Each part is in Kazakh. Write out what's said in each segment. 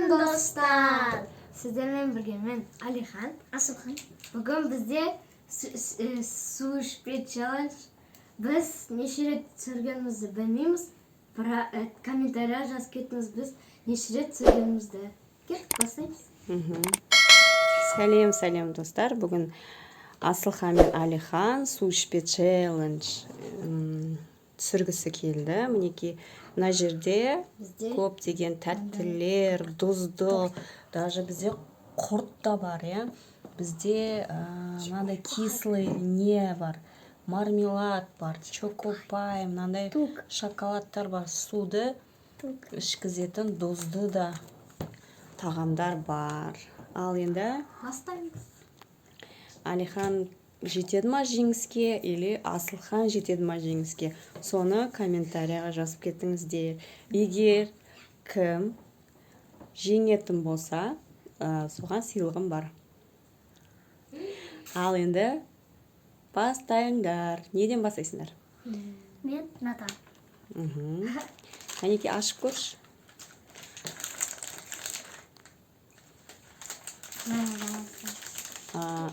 Selam dostlar. Sizlerle birge men Alihan, Asılhan. Bugün bizde su içme challenge. Biz neçe rет түсіргенімізді білмейміз. Комментария жазып кетіңіз, біз неше рет түсіргенімізді. Кел, бастаймыз. Сәлем достар. Бүгін Асылхан мен Алихан су ішпе челлендж түсіргісі келді. Мінекей мына жерде көптеген тәттілер, тұзды, даже бізде құрт та бар, иә. Бізде мынандай кислый не бар, мармелад бар, чокопай, мынандай шоколадтар бар, суды ішкізетін тұзды да тағамдар бар. Ал енді Бастаймыз. Алихан жетеді ма жеңіске, или Асылхан жетеді ма жеңіске? Соны комментарияға жазып кетіңіздер. Егер кім жеңетін болса, соған сыйлығым бар. Ал енді бастайыңдар. Неден бастайсыңдар? Мен Натан. Кәнеке ашып көрші.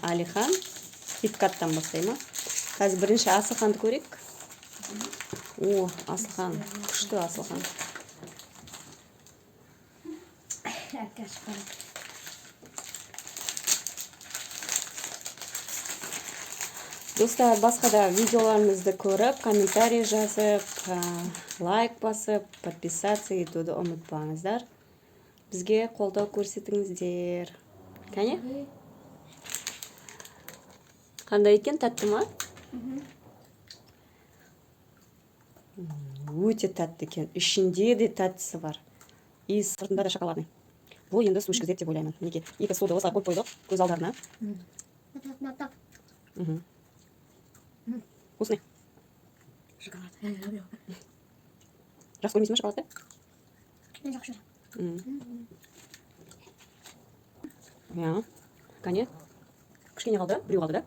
Алихан киткаттан бастай ма? Қазір бірінші Асылханды көрейік. О, Асылхан, күшті Асылхан. Достар, басқа да видеоларымызды көріп, комментарий жазып, лайк басып, подписаться етуді ұмытпаңыздар. Бізге қолдау көрсетіңіздер. Кәне? Қандай екен, тәтті ма? Өте тәтті екен. Ішінде де тәттісі бар. И сыртында да шоколадный. Бұл енді су ішкізеді деп ойлаймын. Мінекей, екі суды осылай қойып қойдық көз алдарына. Вкусный. Шоколад. Жақсы көрмейсің ме шоколадты? Мен жақсы. Ja, кәне? Кішкене қалды, біреу қалды, да?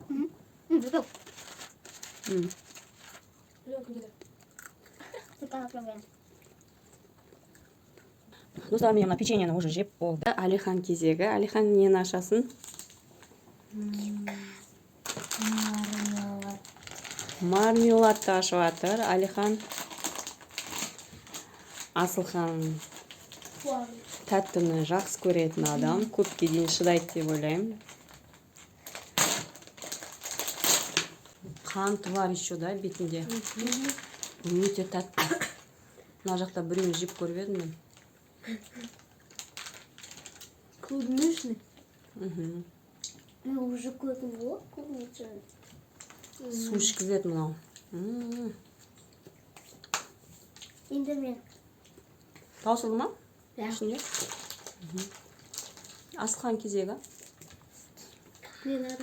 Достар, мен мына печеньені уже жеп болды. Алихан кезегі. Алихан нені ашасын? Мармеладты ашып жатыр. Алихан. Асылхан тәттіні жақсы көретін адам. Көпке дейін шыдайды деп ойлаймын. Қанты бар еще, да, бетінде. Өте тәтті. Мына жақта біреуін жеп көріп едім мен. Клубничный. Мен уже көрдім ғой, клубничный. Су ішкізеді мынау. Енді мен. Таусылды ма? Ja. Ішінде? Асылхан кезегі.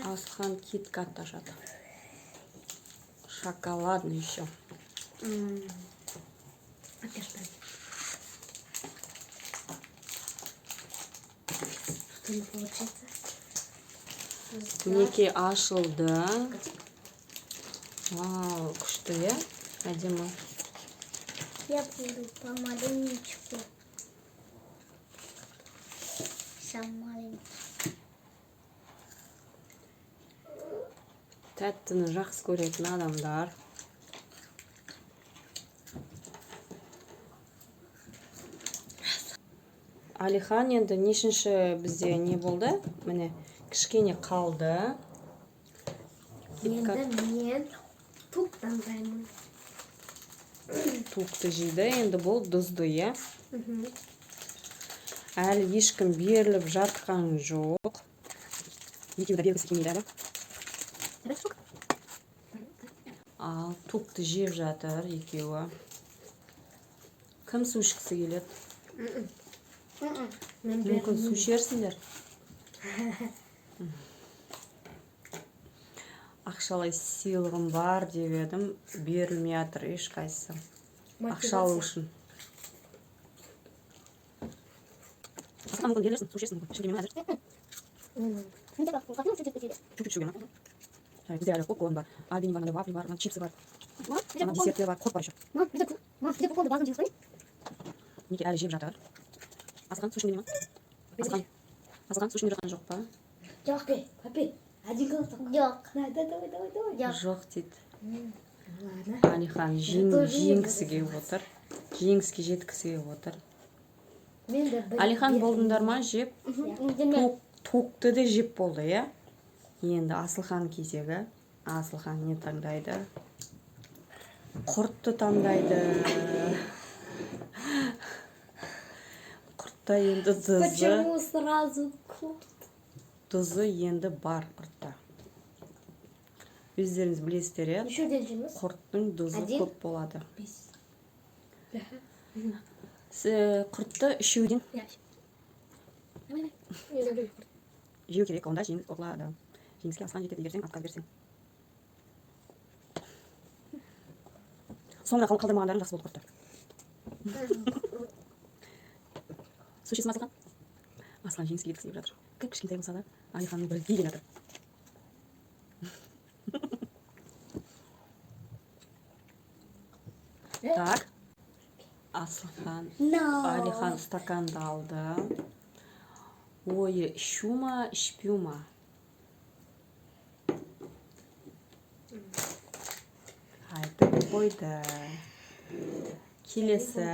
Асылхан киткат ашады. Шоколадный еще. Что не получится? Мінекей ашылды. Вау, күшті, е? Әдемі. Я буду помаленечку. Сам маленький. Тәттіні жақсы көретін адамдар. Алихан енді нешінші бізде не болды? Міне, кішкене қалды. Енді мен тук таңдаймын. Туқты жейді, енді бұл тұзды, е? Әлі ешкім беріліп жатқан жоқ. Екеуі де бергісі келмейді, әлі? Ал туқты жеп жатыр екеуі. Кім су ішкісі келеді? Мүмкін су ішерсіңдер. Ақшалай сыйлығым бар деп едім, берілмей жатыр ешқайсысы. Ақша алу үшін. Асылхан мүмкін берілерсің, су ішерсің мүмкін. Ішкеме ме әзір? Чуть-чуть ішуге ма? Бізде әлі кока-коланың бар, альбини бар, вафли бар, чипсы бар, десерттер бар, құрт бар еще. Bizde kokuldu bazen çıkıyor. Неке әлі жеп жатыр. Асылхан су ішкеме ме? Асылхан су ішмей жатқан жоқ па? Жоқ, папе. Один голосок. Жоқ. Давай. Жоқ дейді. Ладно. Алихан тоже жеңгісі келіп отыр. Жеңіске жеткісі келіп отыр. Мен де Алихан болдыңдар ма жеп? Мен. Тоқты да жеп болды, иә? Енді Асылхан кезегі. Асылхан не таңдайды? Құртты таңдайды. Құртта енді дызы. Почему сразу курт? Дызы енді бар құртта. Өздеріңіз білесіздер, иә? Нешеуден жейміз? Құрттың дызы Один. көп болады. 5. Құртты үшеуден Мен жеу керек, онда жеңіс ұрлады. Жеңіске асқан жетеді, егерсең отказ берсең. Соңына қалдырмағандарың жақсы болды құртты. Су ішесің Асылхан? Асылхан жеңіске кеткісі келіп жатыр. Кішкентай болса да Алиханның бір билеп жатыр. Так. Асылхан. Алихан стаканды алды. Ойы ішу ма, ішпеу ма? Айтып қойды. Келесі.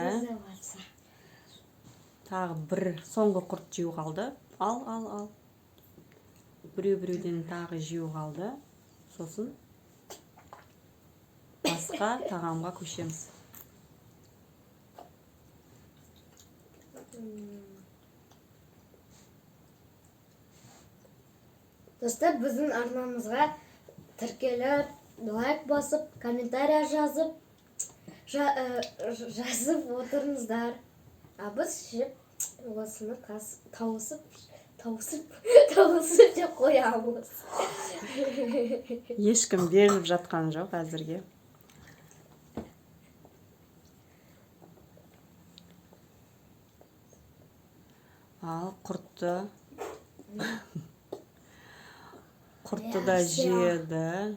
Тағы бір соңғы құрт жеу қалды. Ал. Біреуден тағы жеу қалды. Сосын басқа тағамға көшеміз. Достар, біздің арнамызға тіркеліп, лайк басып, комментария жазып отырыңыздар. А біз жеп осыны тауысып деп қоямыз. Ешкім беріліп жатқан жоқ әзірге. Ал құртты да жеді.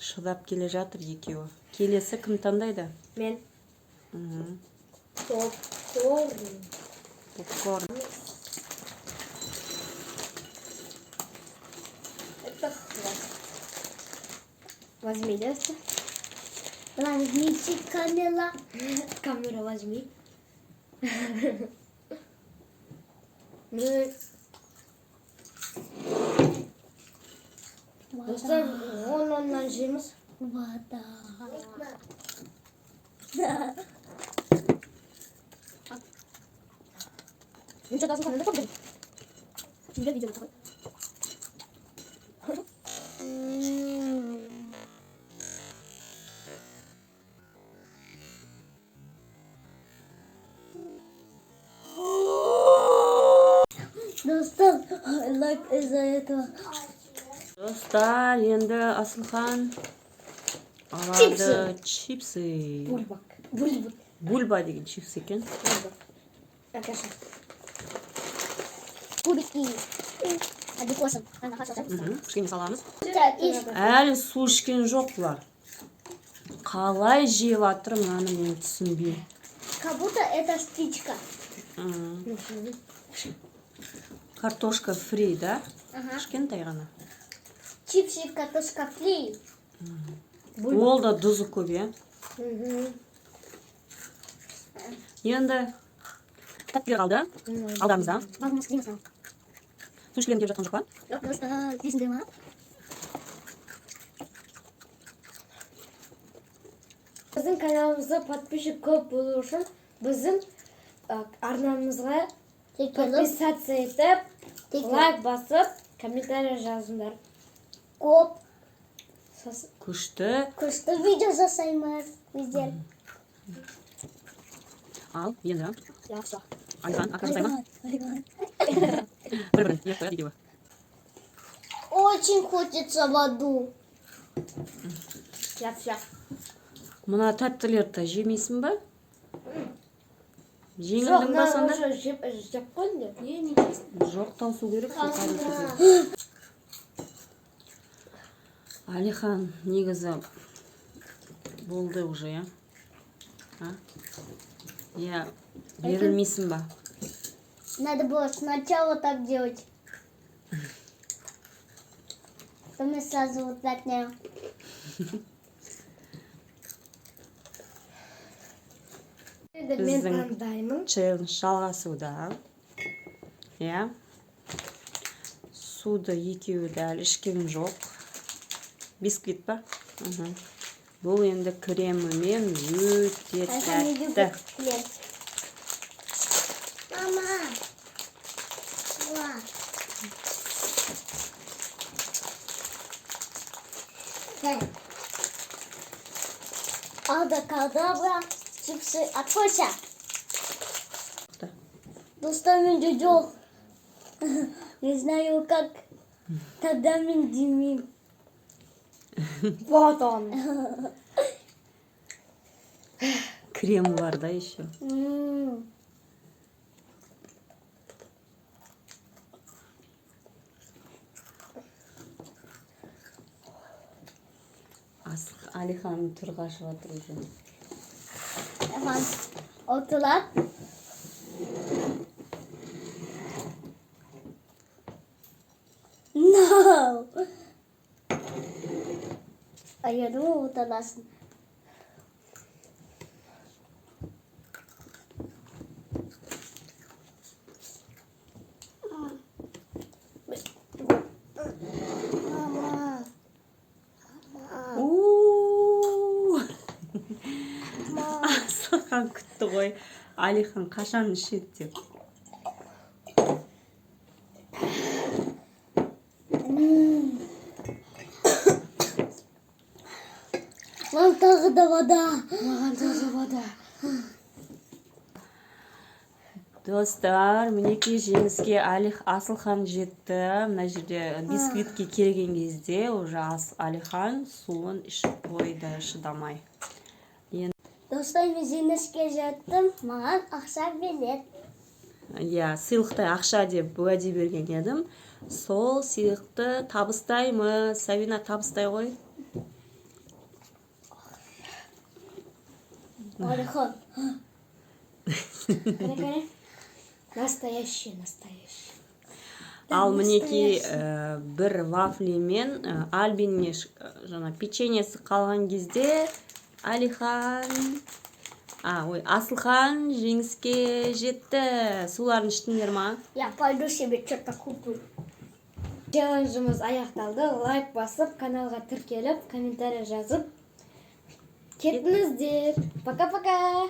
Шыдап келе жатыр екеуі. Келесі кім таңдайды? Мен Мгм. попкорн. Это хватит. Возьми, да? Возьмите камера. Камеру возьми. Ну, достар, оннан жейміз. Вода. Ничего, даже не такой. Я видела такой. Достал лайк из-за этого. Достар, енді Асылхан алады чипсы. Бульба деген чипс екен. Акаша. Кубики. Абикосын. Кішкене саламыз. Иш. Әлі су ішкен жоқ бұлар. Қалай жеп жатыр мынаны мен түсінбеймін. Как будто это спичка. Картошка фри, да? Ага. Кішкентай ғана. Чипсы, картошка фри. Ол да дұзы көп, иә? Енді тәттілер қалды. Алдамызда. Су ішкілерін келіп жатқан жоқ па? Біздің каналымызда подписчик көп болу үшін біздің арнамызға подписаться етіп, лайк басып, комментарий жазыңдар. Коп. Күшті. Күшті видео жасаймыз. Везде. Ал, енді. Жақсы. Алихан, ақа жасай ма? Бір-бірін, еш қояды екеуі. Очень хочется воду. Жақсы. Мына тәттілерді жемейсің ба? Жоқ, Жеңілдің ба сонда? уже жеп қойды. Не жейсің? Жоқ, таусу керек. Алихан, негізі болды уже, иә? Иә, Берілмейсің ба? Надо было сначала так делать. То мы сразу вот так не. Мен Біздің таңдаймын. челлендж жалғасуда. Иә. Суды екеуі дәл ішкен жоқ. Бисквит па? Бұл енді кремімен өте Я не люблю тәтті. хлеб. Мама. Вот. Абракадабра. Чипсы. Откройся. Достал меня джок. Не знаю как. Тогда мен демим. Вот он. Крем бар да еще. Алихан тұрғашып жатыр уже. Hemen oturak. No. Ayırma otulasın. Mama. Асылхан күтті ғой. Алихан қашан ішеді деп. Lan tağı da vada. Маған тоже вода. Достар, мінекей жеңіске Асылхан жетті. Мына жерде бисквитке келген кезде уже Алихан суын ішіп қойды шыдамай. Dostlar мен жеңіске жеттім. Маған ақша береді. Иә, сыйлықты ақша деп уәде берген едім. Сол сыйлықты табыстаймыз. Сабина, табыстай ғой. Алихан. Қара. Настоящий. Ал мінекей бір вафлимен Альбинне жаңа печеньесі қалған кезде Асылхан жеңіске жетті. Суларын іштіңдер ма? Я пойду себе что-то куплю. Челленджіміз аяқталды. Лайк басып, каналға тіркеліп, комментарий жазып. Кетіңіздер. Пока-пока.